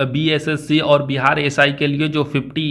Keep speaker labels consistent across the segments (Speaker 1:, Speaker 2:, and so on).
Speaker 1: BSSC और Bihar SI के लिए जो 50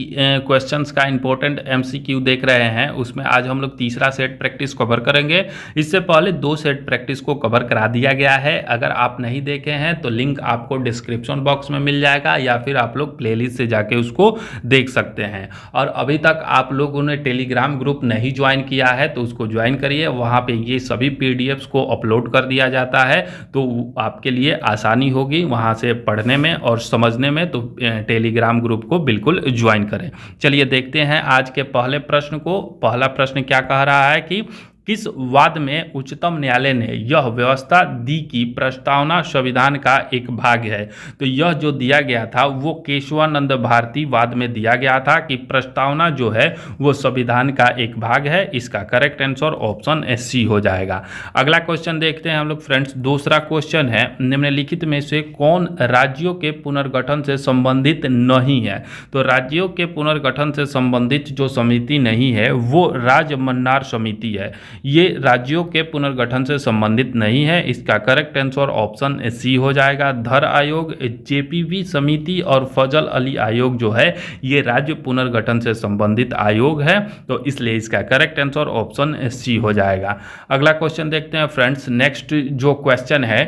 Speaker 1: क्वेश्चंस का इंपॉर्टेंट MCQ देख रहे हैं, उसमें आज हम लोग तीसरा सेट प्रैक्टिस कवर करेंगे। इससे पहले 2 सेट प्रैक्टिस को कवर करा दिया गया है। अगर आप नहीं देखे हैं तो लिंक आपको डिस्क्रिप्शन बॉक्स में मिल जाएगा या फिर आप लोग प्लेलिस्ट से जाके उसको देख सकते हैं। और अभी तक आप लोगों ने टेलीग्राम ग्रुप नहीं ज्वाइन किया है तो उसको ज्वाइन करिए। वहाँ पे ये सभी PDFs को अपलोड कर दिया जाता है, तो आपके लिए आसानी होगी वहाँ से पढ़ने में और समझने में। तो टेलीग्राम ग्रुप को बिल्कुल ज्वाइन करें। चलिए देखते हैं आज के पहले प्रश्न को। पहला प्रश्न क्या कह रहा है कि किस वाद में उच्चतम न्यायालय ने यह व्यवस्था दी कि प्रस्तावना संविधान का एक भाग है। तो यह जो दिया गया था वो केशवानंद भारती वाद में दिया गया था कि प्रस्तावना जो है वो संविधान का एक भाग है। इसका करेक्ट आंसर ऑप्शन C हो जाएगा। अगला क्वेश्चन देखते हैं हम लोग फ्रेंड्स। दूसरा क्वेश्चन है, निम्नलिखित में से कौन राज्यों के पुनर्गठन से संबंधित नहीं है। तो राज्यों के पुनर्गठन से संबंधित जो समिति नहीं है वो राजमन्नार समिति है। ये राज्यों के पुनर्गठन से संबंधित नहीं है। इसका करेक्ट आंसर ऑप्शन C हो जाएगा। धर आयोग, JPV समिति और फजल अली आयोग जो है ये राज्य पुनर्गठन से संबंधित आयोग है, तो इसलिए इसका करेक्ट आंसर ऑप्शन C हो जाएगा। अगला क्वेश्चन देखते हैं फ्रेंड्स। नेक्स्ट जो क्वेश्चन है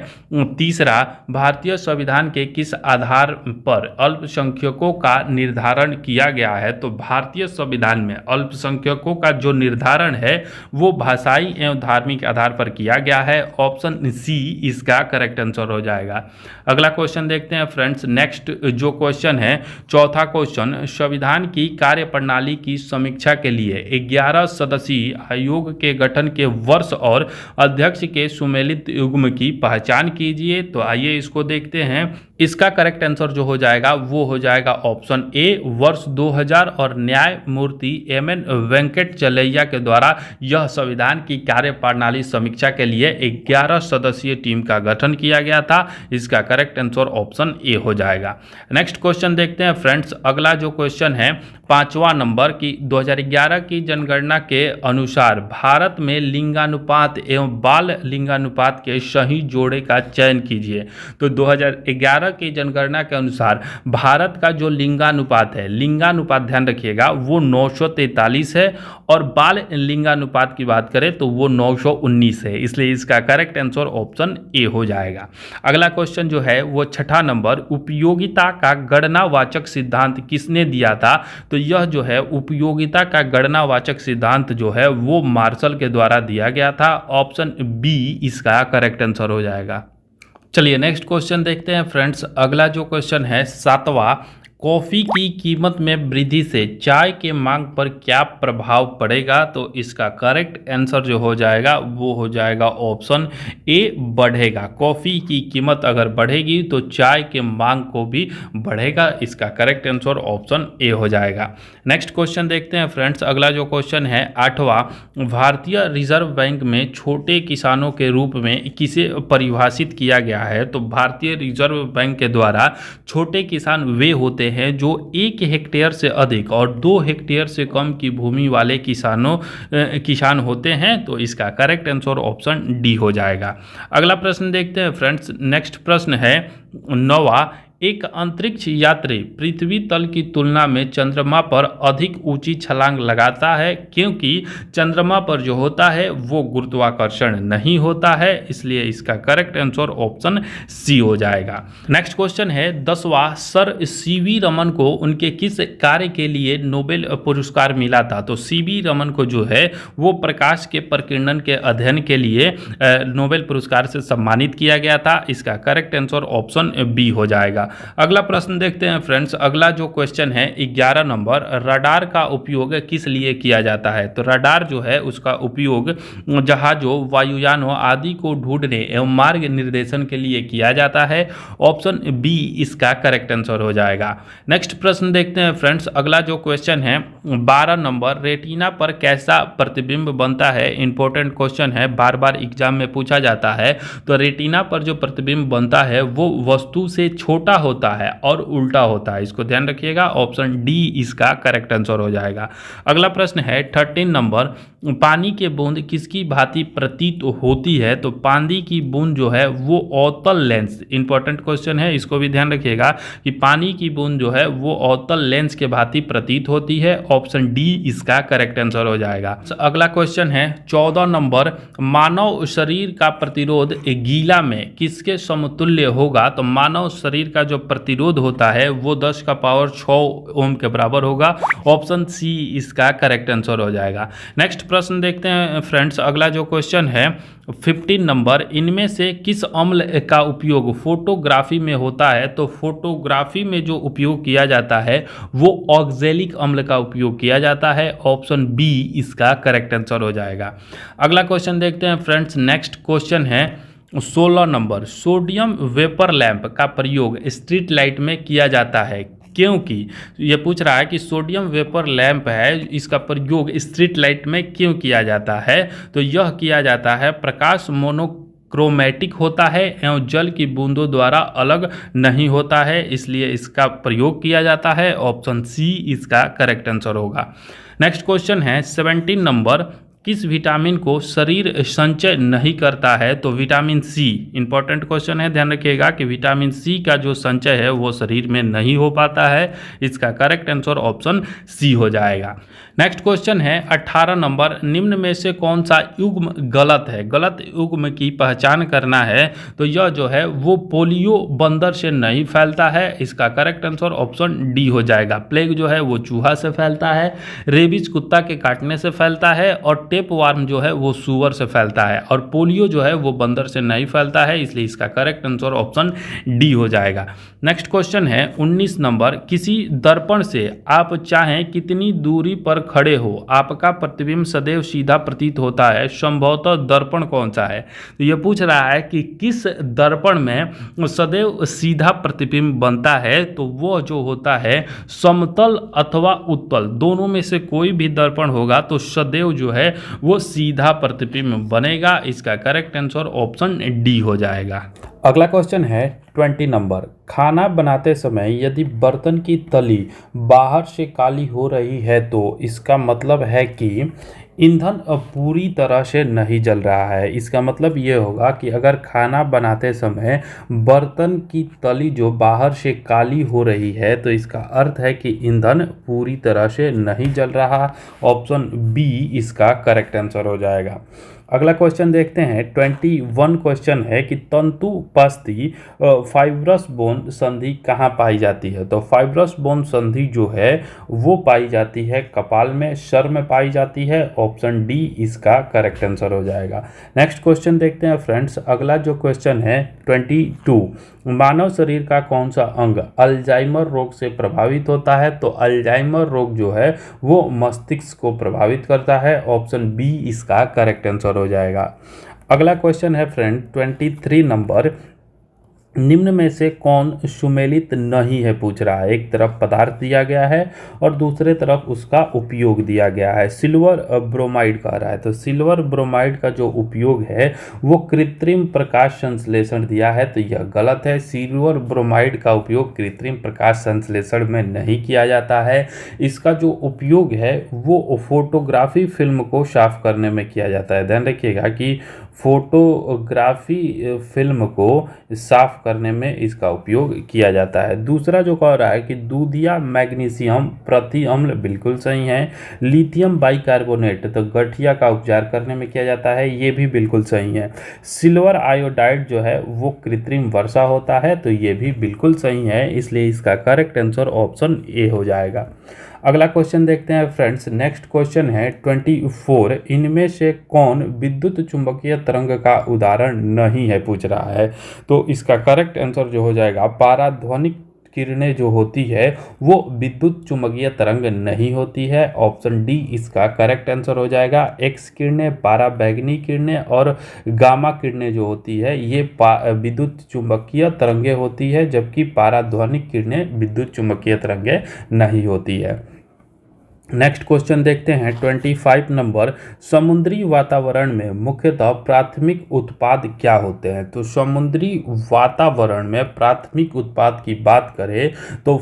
Speaker 1: तीसरा, भारतीय संविधान के किस आधार पर अल्पसंख्यकों का निर्धारण किया गया है। तो भारतीय संविधान में अल्पसंख्यकों का जो निर्धारण है वो भाषाई एवं धार्मिक आधार पर किया गया है। ऑप्शन C इसका करेक्ट आंसर हो जाएगा। अगला क्वेश्चन देखते हैं फ्रेंड्स। नेक्स्ट जो क्वेश्चन है चौथा क्वेश्चन, संविधान की कार्यप्रणाली की समीक्षा के लिए 11 सदस्यीय आयोग के गठन के वर्ष और अध्यक्ष के सुमेलित युग्म की पहचान कीजिए। तो आइए इसको देखते हैं। इसका करेक्ट आंसर जो हो जाएगा वो हो जाएगा ऑप्शन A वर्ष 2000 और न्यायमूर्ति MN वेंकटचलैया के द्वारा यह संविधान की कार्यप्रणाली समीक्षा के लिए 11 सदस्यीय टीम का गठन किया गया था। इसका करेक्ट आंसर ऑप्शन A हो जाएगा। नेक्स्ट क्वेश्चन देखते हैं फ्रेंड्स। अगला जो क्वेश्चन है 5वां नंबर की 2011 की जनगणना के अनुसार भारत में लिंगानुपात एवं बाल लिंगानुपात के सही जोड़े का चयन कीजिए। तो 2011 की जनगणना के अनुसार भारत का जो लिंगानुपात है, लिंगानुपात ध्यान रखिएगा वो 943 है और बाल लिंगानुपात की बात करें तो वो 919 है। इसलिए इसका करेक्ट आंसर ऑप्शन A हो जाएगा। अगला क्वेश्चन जो है वो 6ठा नंबर, उपयोगिता का गणनावाचक सिद्धांत किसने दिया था। तो यह जो है उपयोगिता का गणनावाचक सिद्धांत जो है वो मार्शल के द्वारा दिया गया था। ऑप्शन B इसका करेक्ट आंसर हो जाएगा। चलिए नेक्स्ट क्वेश्चन देखते हैं फ्रेंड्स। अगला जो क्वेश्चन है 7वां, कॉफ़ी की कीमत में वृद्धि से चाय के मांग पर क्या प्रभाव पड़ेगा। तो इसका करेक्ट आंसर जो हो जाएगा वो हो जाएगा ऑप्शन A बढ़ेगा। कॉफ़ी की कीमत अगर बढ़ेगी तो चाय के मांग को भी बढ़ेगा। इसका करेक्ट आंसर ऑप्शन A हो जाएगा। नेक्स्ट क्वेश्चन देखते हैं फ्रेंड्स। अगला जो क्वेश्चन है 8वां, भारतीय रिजर्व बैंक में छोटे किसानों के रूप में किसे परिभाषित किया गया है। तो भारतीय रिजर्व बैंक के द्वारा छोटे किसान वे होते हैं जो 1 हेक्टेयर से अधिक और 2 हेक्टेयर से कम की भूमि वाले किसान होते हैं। तो इसका करेक्ट आंसर ऑप्शन D हो जाएगा। अगला प्रश्न देखते हैं फ्रेंड्स। नेक्स्ट प्रश्न है 9वां, एक अंतरिक्ष यात्री पृथ्वी तल की तुलना में चंद्रमा पर अधिक ऊंची छलांग लगाता है क्योंकि चंद्रमा पर जो होता है वो गुरुत्वाकर्षण नहीं होता है। इसलिए इसका करेक्ट आंसर ऑप्शन C हो जाएगा। नेक्स्ट क्वेश्चन है 10वां, सर CV रमन को उनके किस कार्य के लिए नोबेल पुरस्कार मिला था। तो CV रमन को जो है वो प्रकाश के प्रकीर्णन के अध्ययन के लिए नोबेल पुरस्कार से सम्मानित किया गया था। इसका करेक्ट आंसर ऑप्शन B हो जाएगा। अगला प्रश्न देखते हैं फ्रेंड्स। अगला जो क्वेश्चन है 11 नंबर, रडार का उपयोग किस लिए किया जाता है। तो रडार जो है उसका उपयोग जहाजों, वायुयानों आदि को ढूंढने एवं मार्ग निर्देशन के लिए किया जाता है। ऑप्शन B इसका करेक्ट आंसर हो जाएगा। नेक्स्ट प्रश्न देखते हैं फ्रेंड्स। अगला जो क्वेश्चन है 12 नंबर, रेटिना पर कैसा प्रतिबिंब बनता है। इंपॉर्टेंट क्वेश्चन है, बार बार एग्जाम में पूछा जाता है। तो रेटिना पर जो प्रतिबिंब बनता है वो वस्तु से छोटा होता है और उल्टा होता है, इसको ध्यान रखिएगा। ऑप्शन डी इसका करेक्ट आंसर हो जाएगा। अगला प्रश्न है 13 नंबर, पानी के बूंद किसकी भांति प्रतीत होती है? तो पानी की बूंद जो है वो अवतल लेंस, इंपॉर्टेंट क्वेश्चन है, इसको भी ध्यान रखिएगा कि पानी की बूंद जो है वो अवतल लेंस के भांति प्रतीत होती है। ऑप्शन डी इसका करेक्ट आंसर हो जाएगा। अगला क्वेश्चन है 14 नंबर, मानव शरीर का प्रतिरोध गीला में किसके समतुल्य होगा? तो मानव शरीर का जो प्रतिरोध होता है वो 10 का पावर 6 ओम के बराबर होगा। ऑप्शन सी इसका करेक्ट आंसर हो जाएगा। नेक्स्ट प्रश्न देखते हैं फ्रेंड्स। अगला जो क्वेश्चन है 15 नंबर, इनमें से किस अम्ल का उपयोग फोटोग्राफी में होता है? तो फोटोग्राफी में जो उपयोग किया जाता है वो ऑक्जेलिक अम्ल का उपयोग किया जाता है। ऑप्शन बी इसका करेक्ट आंसर हो जाएगा। अगला क्वेश्चन देखते हैं फ्रेंड्स। नेक्स्ट क्वेश्चन है 16 नंबर, सोडियम वेपर लैंप का प्रयोग स्ट्रीट लाइट में किया जाता है क्योंकि ये पूछ रहा है कि सोडियम वेपर लैंप है, इसका प्रयोग स्ट्रीट लाइट में क्यों किया जाता है? तो यह किया जाता है प्रकाश मोनोक्रोमैटिक होता है एवं जल की बूंदों द्वारा अलग नहीं होता है, इसलिए इसका प्रयोग किया जाता है। ऑप्शन सी इसका करेक्ट आंसर होगा। नेक्स्ट क्वेश्चन है 17 नंबर, किस विटामिन को शरीर संचय नहीं करता है? तो विटामिन सी, इंपॉर्टेंट क्वेश्चन है, ध्यान रखिएगा कि विटामिन सी का जो संचय है वो शरीर में नहीं हो पाता है। इसका करेक्ट आंसर ऑप्शन सी हो जाएगा। नेक्स्ट क्वेश्चन है 18 नंबर, निम्न में से कौन सा युग्म गलत है? गलत युग्म की पहचान करना है तो यह जो है वो पोलियो बंदर से नहीं फैलता है। इसका करेक्ट आंसर ऑप्शन डी हो जाएगा। प्लेग जो है वो चूहा से फैलता है, रेबीज कुत्ता के काटने से फैलता है और टेप वार्म जो है वो सूअर से फैलता है, और पोलियो जो है वो बंदर से नहीं फैलता है, इसलिए इसका करेक्ट आंसर ऑप्शन डी हो जाएगा। नेक्स्ट क्वेश्चन है 19 नंबर, किसी दर्पण से आप चाहें कितनी दूरी पर खड़े हो आपका प्रतिबिंब सदैव सीधा प्रतीत होता है, संभवतः दर्पण कौन सा है? तो ये पूछ रहा है कि किस दर्पण में सदैव सीधा प्रतिबिंब बनता है? तो वो जो होता है समतल अथवा उत्तल, दोनों में से कोई भी दर्पण होगा तो सदैव जो है वो सीधा प्रतिबिंब बनेगा। इसका करेक्ट आंसर ऑप्शन डी हो जाएगा। अगला क्वेश्चन है 20 नंबर, खाना बनाते समय यदि बर्तन की तली बाहर से काली हो रही है तो इसका मतलब है कि ईंधन पूरी तरह से नहीं जल रहा है। इसका मतलब ये होगा कि अगर खाना बनाते समय बर्तन की तली जो बाहर से काली हो रही है तो इसका अर्थ है कि ईंधन पूरी तरह से नहीं जल रहा। ऑप्शन बी इसका करेक्ट आंसर हो जाएगा। अगला क्वेश्चन देखते हैं 21 क्वेश्चन है कि तंतु पस्थि फाइब्रस बोन संधि कहाँ पाई जाती है? तो फाइब्रस बोन संधि जो है वो पाई जाती है कपाल में, सर में पाई जाती है। ऑप्शन डी इसका करेक्ट आंसर हो जाएगा। नेक्स्ट क्वेश्चन देखते हैं फ्रेंड्स। अगला जो क्वेश्चन है 22, मानव शरीर का कौन सा अंग अल्जाइमर रोग से प्रभावित होता है? तो अल्जाइमर रोग जो है वो मस्तिष्क को प्रभावित करता है। ऑप्शन बी इसका करेक्ट आंसर हो जाएगा। अगला क्वेश्चन है फ्रेंड 23 नंबर, निम्न में से कौन सुमेलित नहीं है पूछ रहा है। एक तरफ पदार्थ दिया गया है और दूसरे तरफ उसका उपयोग दिया गया है। सिल्वर ब्रोमाइड कह रहा है, तो सिल्वर ब्रोमाइड का जो उपयोग है वो कृत्रिम प्रकाश संश्लेषण दिया है, तो यह गलत है। सिल्वर ब्रोमाइड का उपयोग कृत्रिम प्रकाश संश्लेषण में नहीं किया जाता है। इसका जो उपयोग है वो फोटोग्राफी फिल्म को साफ करने में किया जाता है। ध्यान रखिएगा कि फोटोग्राफी फिल्म को साफ करने में इसका उपयोग किया जाता है। दूसरा जो कह रहा है कि दूधिया मैग्नीशियम प्रति अम्ल, बिल्कुल सही है। लिथियम बाइकार्बोनेट तो गठिया का उपचार करने में किया जाता है, ये भी बिल्कुल सही है। सिल्वर आयोडाइड जो है वो कृत्रिम वर्षा होता है, तो ये भी बिल्कुल सही है, इसलिए इसका करेक्ट आंसर ऑप्शन ए हो जाएगा। अगला क्वेश्चन देखते हैं फ्रेंड्स। नेक्स्ट क्वेश्चन है 24, इनमें से कौन विद्युत चुंबकीय तरंग का उदाहरण नहीं है पूछ रहा है। तो इसका करेक्ट आंसर जो हो जाएगा पाराध्वनिक किरणें जो होती है वो विद्युत चुंबकीय तरंग नहीं होती है। ऑप्शन डी इसका करेक्ट आंसर हो जाएगा। एक्स किरणें, पाराबैंगनी किरणें और गामा किरणें जो होती है ये विद्युत चुंबकीय तरंगें होती है, जबकि पाराध्वनिक किरणें विद्युत चुंबकीय तरंगें नहीं होती है। नेक्स्ट क्वेश्चन देखते हैं 25 नंबर। समुद्री वातावरण में मुख्यतः प्राथमिक उत्पाद क्या होते हैं? तो समुद्री वातावरण में प्राथमिक उत्पाद की बात करें तो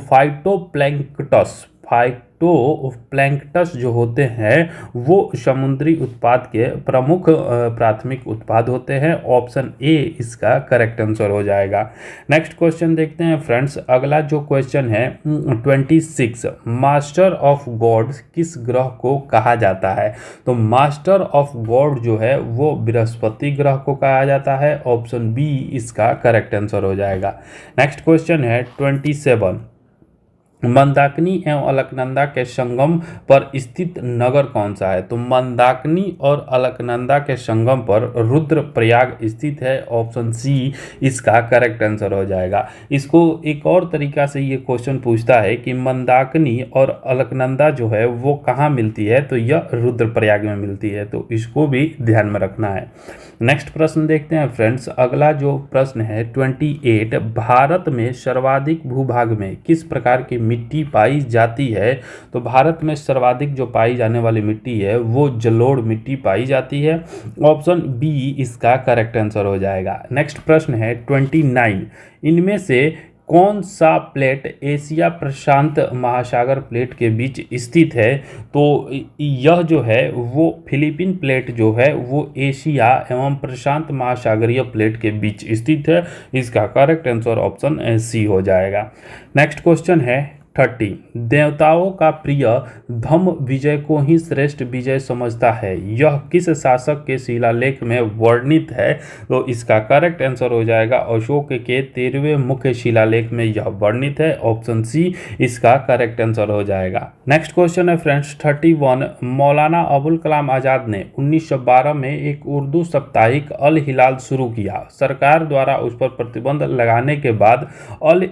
Speaker 1: फाइटोप्लैंक्टस जो होते हैं वो समुद्री उत्पाद के प्रमुख प्राथमिक उत्पाद होते हैं। ऑप्शन ए इसका करेक्ट आंसर हो जाएगा। नेक्स्ट क्वेश्चन देखते हैं फ्रेंड्स। अगला जो क्वेश्चन है 26, मास्टर ऑफ गॉड्स किस ग्रह को कहा जाता है? तो मास्टर ऑफ गॉड जो है वो बृहस्पति ग्रह को कहा जाता है। ऑप्शन बी इसका करेक्ट आंसर हो जाएगा। नेक्स्ट क्वेश्चन है 27, मंदाकिनी एवं अलकनंदा के संगम पर स्थित नगर कौन सा है? तो मंदाकिनी और अलकनंदा के संगम पर रुद्रप्रयाग स्थित है। ऑप्शन सी इसका करेक्ट आंसर हो जाएगा। इसको एक और तरीका से ये क्वेश्चन पूछता है कि मंदाकिनी और अलकनंदा जो है वो कहाँ मिलती है? तो यह रुद्रप्रयाग में मिलती है, तो इसको भी ध्यान में रखना है। नेक्स्ट प्रश्न देखते हैं फ्रेंड्स। अगला जो प्रश्न है 28, भारत में सर्वाधिक भूभाग में किस प्रकार की मिट्टी पाई जाती है? तो भारत में सर्वाधिक जो पाई जाने वाली मिट्टी है वो जलोढ़ मिट्टी पाई जाती है। ऑप्शन बी इसका करेक्ट आंसर हो जाएगा। नेक्स्ट प्रश्न है 29, इनमें से कौन सा प्लेट एशिया प्रशांत महासागर प्लेट के बीच स्थित है? तो यह जो है वो फिलीपीन प्लेट जो है वो एशिया एवं प्रशांत महासागरीय प्लेट के बीच स्थित है। इसका करेक्ट आंसर ऑप्शन सी हो जाएगा। नेक्स्ट क्वेश्चन है 30, देवताओं का प्रिय धम्म विजय को ही श्रेष्ठ विजय समझता है, यह किस शासक के शिलालेख में वर्णित है? तो इसका करेक्ट आंसर हो जाएगा अशोक के 13वें मुख्य शिलालेख में यह वर्णित है। ऑप्शन सी इसका करेक्ट आंसर हो जाएगा। नेक्स्ट क्वेश्चन है फ्रेंड्स 31, मौलाना अबुल कलाम आज़ाद ने 1912 में एक उर्दू साप्ताहिक अल हिलाल शुरू किया। सरकार द्वारा उस पर प्रतिबंध लगाने के बाद अल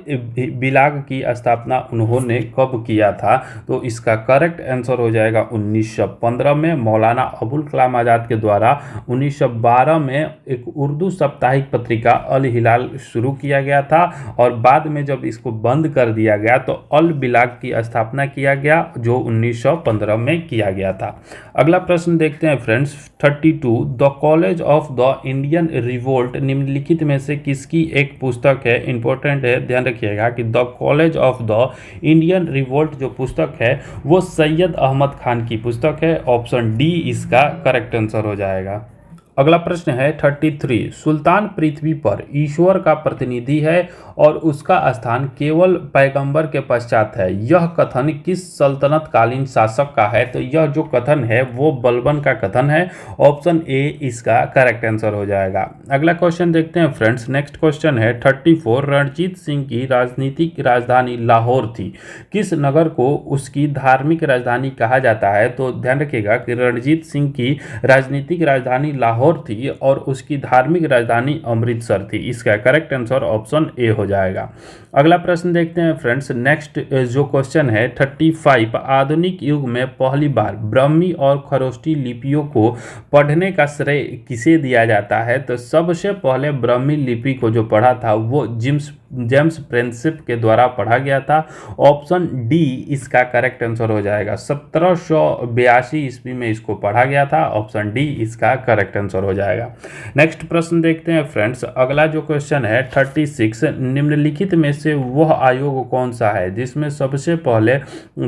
Speaker 1: बिलाग की स्थापना उन्होंने कब किया था? तो इसका करेक्ट आंसर हो जाएगा 1915 में। मौलाना अबुल कलाम आज़ाद के द्वारा 1912 में एक उर्दू साप्ताहिक पत्रिका अल हिलाल शुरू किया गया था और बाद में जब इसको बंद कर दिया गया तो अल बिलाग की स्थापना किया गया जो 1915 में किया गया था। अगला प्रश्न देखते हैं friends 32, the college of the Indian revolt निम्नलिखित में से किसकी एक पुस्तक है? इंपॉर्टेंट है, ध्यान रखिएगा कि the college of the Indian revolt जो पुस्तक है वो सैयद अहमद खान की पुस्तक है। ऑप्शन डी इसका करेक्ट आंसर हो जाएगा। अगला प्रश्न है 33, सुल्तान पृथ्वी पर ईश्वर का प्रतिनिधि है और उसका स्थान केवल पैगंबर के पश्चात है, यह कथन किस सल्तनत कालीन शासक का है? तो यह जो कथन है वो बलबन का कथन है। ऑप्शन ए इसका करेक्ट आंसर हो जाएगा। अगला क्वेश्चन देखते हैं फ्रेंड्स। नेक्स्ट क्वेश्चन है 34, रणजीत सिंह की राजनीतिक राजधानी लाहौर थी, किस नगर को उसकी धार्मिक राजधानी कहा जाता है? तो ध्यान रखिएगा कि रणजीत सिंह की राजनीतिक राजधानी लाहौर थी और उसकी धार्मिक राजधानी अमृतसर थी। इसका करेक्ट आंसर ऑप्शन ए हो जाएगा। अगला प्रश्न देखते हैं फ्रेंड्स। नेक्स्ट जो क्वेश्चन है 35, आधुनिक युग में पहली बार ब्राह्मी और खरोष्टी लिपियों को पढ़ने का श्रेय किसे दिया जाता है? तो सबसे पहले ब्राह्मी लिपि को जो पढ़ा था वो जेम्स प्रिंसिप के द्वारा पढ़ा गया था। ऑप्शन डी इसका करेक्ट आंसर हो जाएगा। 1782 ईस्वी में इसको पढ़ा गया था। ऑप्शन डी इसका करेक्ट आंसर हो जाएगा। नेक्स्ट प्रश्न देखते हैं फ्रेंड्स। अगला जो क्वेश्चन है 36, निम्नलिखित में से वह आयोग कौन सा है जिसमें सबसे पहले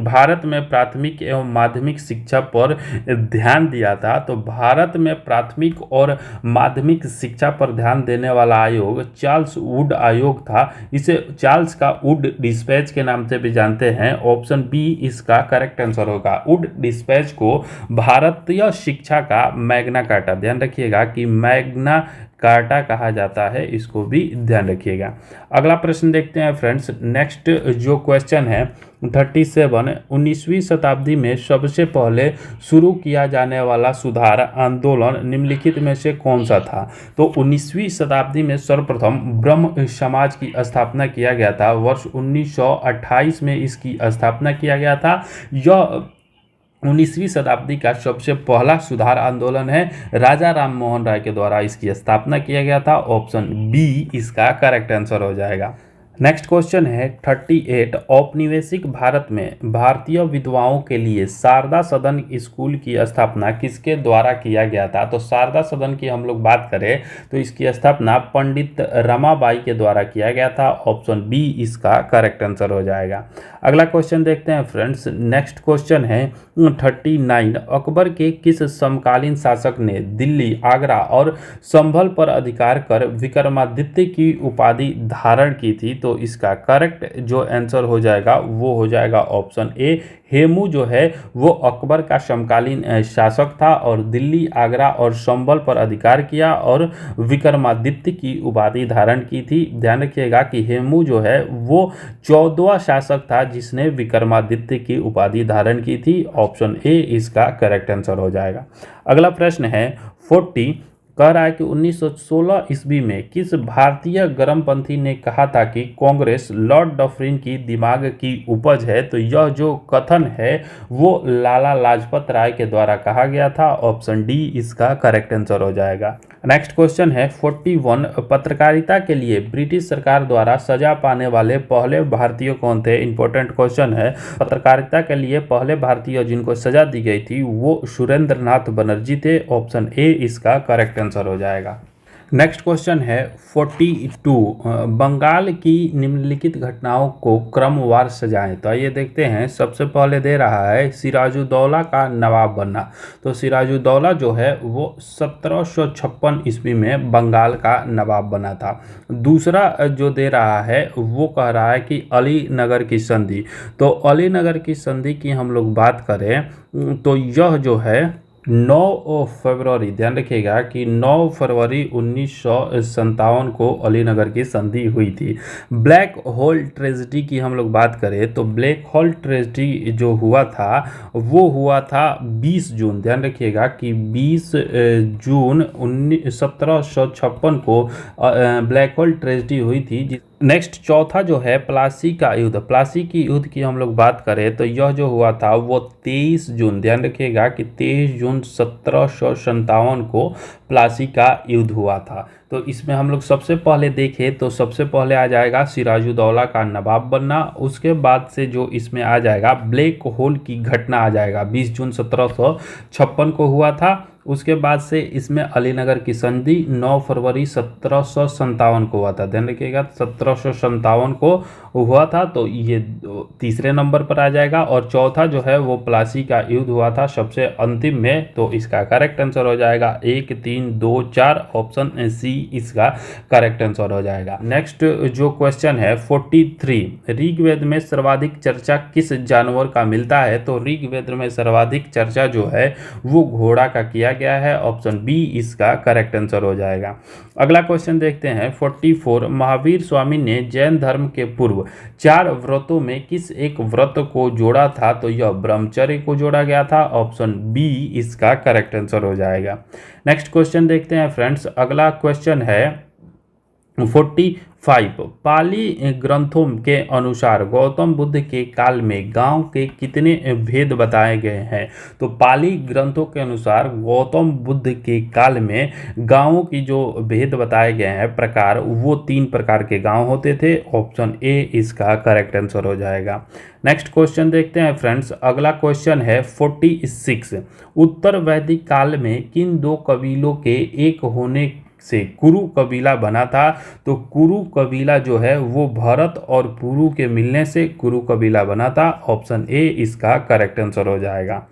Speaker 1: भारत में प्राथमिक एवं माध्यमिक शिक्षा पर ध्यान दिया था? तो भारत में प्राथमिक और माध्यमिक शिक्षा पर ध्यान देने वाला आयोग चार्ल्स वुड आयोग था। इसे चार्ल्स का वुड डिस्पैच के नाम से भी जानते हैं। ऑप्शन बी इसका करेक्ट आंसर होगा। वुड डिस्पैच को भारतीय शिक्षा का मैग्ना कार्टा, ध्यान रखिएगा कि मैग्ना कार्टा कहा जाता है, इसको भी ध्यान रखिएगा। अगला प्रश्न देखते हैं फ्रेंड्स। नेक्स्ट जो क्वेश्चन है 37, 19वीं शताब्दी में सबसे पहले शुरू किया जाने वाला सुधार आंदोलन निम्नलिखित में से कौन सा था? तो 19वीं शताब्दी में सर्वप्रथम ब्रह्म समाज की स्थापना किया गया था। वर्ष 1928 में इसकी स्थापना किया गया था। यह 19वीं शताब्दी का सबसे पहला सुधार आंदोलन है। राजा राम मोहन राय के द्वारा इसकी स्थापना किया गया था। ऑप्शन बी इसका करेक्ट आंसर हो जाएगा। नेक्स्ट क्वेश्चन है 38। औपनिवेशिक भारत में भारतीय विधवाओं के लिए शारदा सदन स्कूल की स्थापना किसके द्वारा किया गया था? तो शारदा सदन की हम लोग बात करें तो इसकी स्थापना पंडित रमाबाई के द्वारा किया गया था। ऑप्शन बी इसका करेक्ट आंसर हो जाएगा। अगला क्वेश्चन देखते हैं फ्रेंड्स। नेक्स्ट क्वेश्चन है 39। अकबर के किस समकालीन शासक ने दिल्ली, आगरा और संभल पर अधिकार कर विक्रमादित्य की उपाधि धारण की थी? तो इसका करेक्ट जो आंसर हो जाएगा वो हो जाएगा ऑप्शन ए, हेमू जो है वो अकबर का समकालीन शासक था और दिल्ली, आगरा और संभल पर अधिकार किया और विक्रमादित्य की उपाधि धारण की थी। ध्यान रखिएगा कि हेमू जो है वो 14वां शासक था जिसने विक्रमादित्य की उपाधि धारण की थी। ऑप्शन ए इसका करेक्ट आंसर हो जाएगा। अगला प्रश्न है 40। कह रहा है कि 1916 ईस्वी में किस भारतीय गर्मपंथी ने कहा था कि कांग्रेस लॉर्ड डफरिन की दिमाग की उपज है? तो यह जो कथन है वो लाला लाजपत राय के द्वारा कहा गया था। ऑप्शन डी इसका करेक्ट आंसर हो जाएगा। नेक्स्ट क्वेश्चन है 41। पत्रकारिता के लिए ब्रिटिश सरकार द्वारा सजा पाने वाले पहले भारतीय कौन थे? इंपॉर्टेंट क्वेश्चन है। पत्रकारिता के लिए पहले भारतीय जिनको सजा दी गई थी वो सुरेंद्र नाथ बनर्जी थे। ऑप्शन ए इसका करेक्ट आंसर हो जाएगा। नेक्स्ट क्वेश्चन है 42। बंगाल की निम्नलिखित घटनाओं को क्रमवार सजाएं। तो आइए देखते हैं। सबसे पहले दे रहा है सिराजुद्दौला का नवाब बनना। तो सिराजुद्दौला जो है वो 1756 ईस्वी में बंगाल का नवाब बना था। दूसरा जो दे रहा है वो कह रहा है कि अली नगर की संधि। तो अली नगर की संधि की हम लोग बात करें तो यह जो है 9 फरवरी, ध्यान रखिएगा कि 9 फरवरी 1957 को अलीनगर की संधि हुई थी। ब्लैक होल ट्रेजेडी की हम लोग बात करें तो ब्लैक होल ट्रेजेडी जो हुआ था वो हुआ था 20 जून। ध्यान रखिएगा कि 20 जून 1756 को ब्लैक होल ट्रेजेडी हुई थी। नेक्स्ट चौथा जो है प्लासी का युद्ध। प्लासी की युद्ध की हम लोग बात करें तो यह जो हुआ था वो 23 जून, ध्यान रखिएगा कि 23 जून 1757 को प्लासी का युद्ध हुआ था। तो इसमें हम लोग सबसे पहले देखें तो सबसे पहले आ जाएगा सिराजुद्दौला का नवाब बनना। उसके बाद से जो इसमें आ जाएगा ब्लैक होल की घटना आ जाएगा, 20 जून 1756 को हुआ था। उसके बाद से इसमें अलीनगर की संधि 9 फरवरी 1757 को हुआ था। ध्यान रखिएगा 1757 को हुआ था, तो ये तीसरे नंबर पर आ जाएगा। और चौथा जो है वो प्लासी का युद्ध हुआ था सबसे अंतिम में। तो इसका करेक्ट आंसर हो जाएगा 1, 3, 2, 4। ऑप्शन सी इसका करेक्ट आंसर हो जाएगा। नेक्स्ट जो क्वेश्चन है 43। ऋग्वेद में सर्वाधिक चर्चा किस जानवर का मिलता है? तो ऋग्वेद में सर्वाधिक चर्चा जो है वो घोड़ा का किया गया है। ऑप्शन बी इसका करेक्ट आंसर हो जाएगा। अगला क्वेश्चन देखते हैं 44। महावीर स्वामी ने जैन धर्म के पूर्व 4 व्रतों में किस एक व्रत को जोड़ा था? तो यह ब्रह्मचर्य को जोड़ा गया था। ऑप्शन बी इसका करेक्ट आंसर हो जाएगा। नेक्स्ट क्वेश्चन देखते हैं फ्रेंड्स। अगला क्वेश्चन है 45। पाली ग्रंथों के अनुसार गौतम बुद्ध के काल में गांव के कितने भेद बताए गए हैं? तो पाली ग्रंथों के अनुसार गौतम बुद्ध के काल में गांवों की जो भेद बताए गए हैं प्रकार, वो 3 प्रकार के गांव होते थे। ऑप्शन ए इसका करेक्ट आंसर हो जाएगा। नेक्स्ट क्वेश्चन देखते हैं फ्रेंड्स। अगला क्वेश्चन है 46। उत्तर वैदिक काल में किन 2 कबीलों के एक होने से कुरु कबीला बना था? तो कुरु कबीला जो है वो भरत और पुरु के मिलने से कुरु कबीला बना था। ऑप्शन ए इसका करेक्ट आंसर हो जाएगा।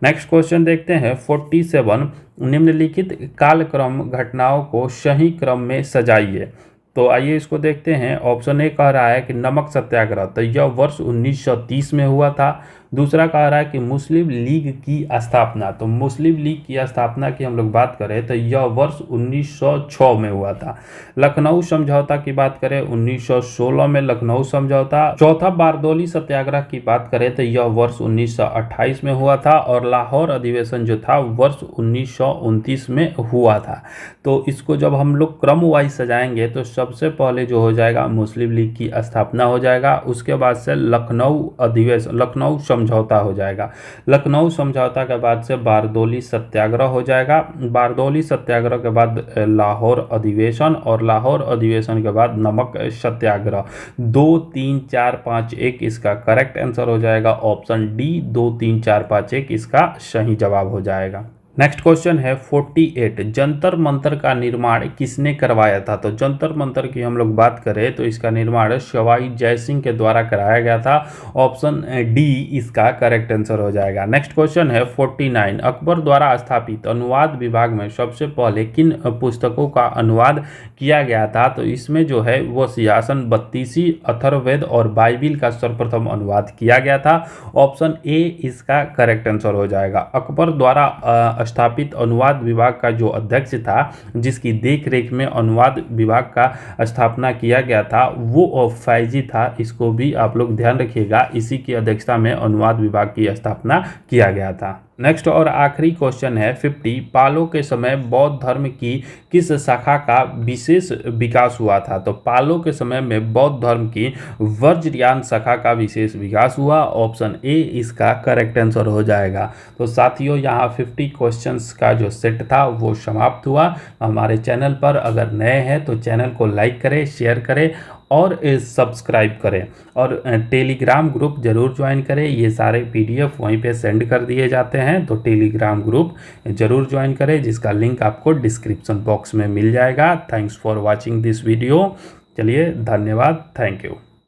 Speaker 1: नेक्स्ट क्वेश्चन देखते हैं 47। निम्नलिखित कालक्रम घटनाओं को सही क्रम में सजाइए। तो आइए इसको देखते हैं। ऑप्शन ए कह रहा है कि नमक सत्याग्रह, तो यह वर्ष 1930 में हुआ था। दूसरा कह रहा है कि मुस्लिम लीग की स्थापना, तो मुस्लिम लीग की स्थापना की हम लोग बात करें तो यह वर्ष 1906 में हुआ था। लखनऊ समझौता की बात करें 1916 में लखनऊ समझौता। चौथा बारदौली सत्याग्रह की बात करें तो यह वर्ष 1928 में हुआ था। और लाहौर अधिवेशन जो था वर्ष 1929 में हुआ था। तो इसको जब हम लोग क्रम वाइज सजाएंगे तो सबसे पहले जो हो जाएगा मुस्लिम लीग की स्थापना हो जाएगा। उसके बाद से लखनऊ अधिवेशन, लखनऊ समझौता हो जाएगा। लखनऊ समझौता के बाद से बारदोली सत्याग्रह हो जाएगा। बारदोली सत्याग्रह के बाद लाहौर अधिवेशन, और लाहौर अधिवेशन के बाद नमक सत्याग्रह। 2 3 4 5 1 इसका करेक्ट आंसर हो जाएगा। ऑप्शन डी 2 3 4 5 1 इसका सही जवाब हो जाएगा। नेक्स्ट क्वेश्चन है 48, जंतर मंतर का निर्माण किसने करवाया था? तो जंतर मंतर की हम लोग बात करें तो इसका निर्माण सवाई जय सिंह के द्वारा कराया गया था। ऑप्शन डी इसका करेक्ट आंसर हो जाएगा। नेक्स्ट क्वेश्चन है 49, अकबर द्वारा स्थापित अनुवाद विभाग में सबसे पहले किन पुस्तकों का अनुवाद किया गया था? तो इसमें जो है वो सिंहासन बत्तीसी, अथर्ववेद और बाइबिल का सर्वप्रथम अनुवाद किया गया था। ऑप्शन ए इसका करेक्ट आंसर हो जाएगा। अकबर द्वारा स्थापित अनुवाद विभाग का जो अध्यक्ष था, जिसकी देखरेख में अनुवाद विभाग का स्थापना किया गया था, वो फैजी था। इसको भी आप लोग ध्यान रखिएगा, इसी की अध्यक्षता में अनुवाद विभाग की स्थापना किया गया था। नेक्स्ट और आखिरी क्वेश्चन है 50, पालों के समय बौद्ध धर्म की किस शाखा का विशेष विकास हुआ था? तो पालों के समय में बौद्ध धर्म की वज्रयान शाखा का विशेष विकास हुआ। ऑप्शन ए इसका करेक्ट आंसर हो जाएगा। तो साथियों, यहाँ 50 क्वेश्चंस का जो सेट था वो समाप्त हुआ। हमारे चैनल पर अगर नए हैं तो चैनल को लाइक करें, शेयर करें और सब्सक्राइब करें, और टेलीग्राम ग्रुप जरूर ज्वाइन करें। ये सारे पीडीएफ वहीं पे सेंड कर दिए जाते हैं, तो टेलीग्राम ग्रुप जरूर ज्वाइन करें, जिसका लिंक आपको डिस्क्रिप्शन बॉक्स में मिल जाएगा। Thanks for watching this video. चलिए, धन्यवाद, थैंक यू।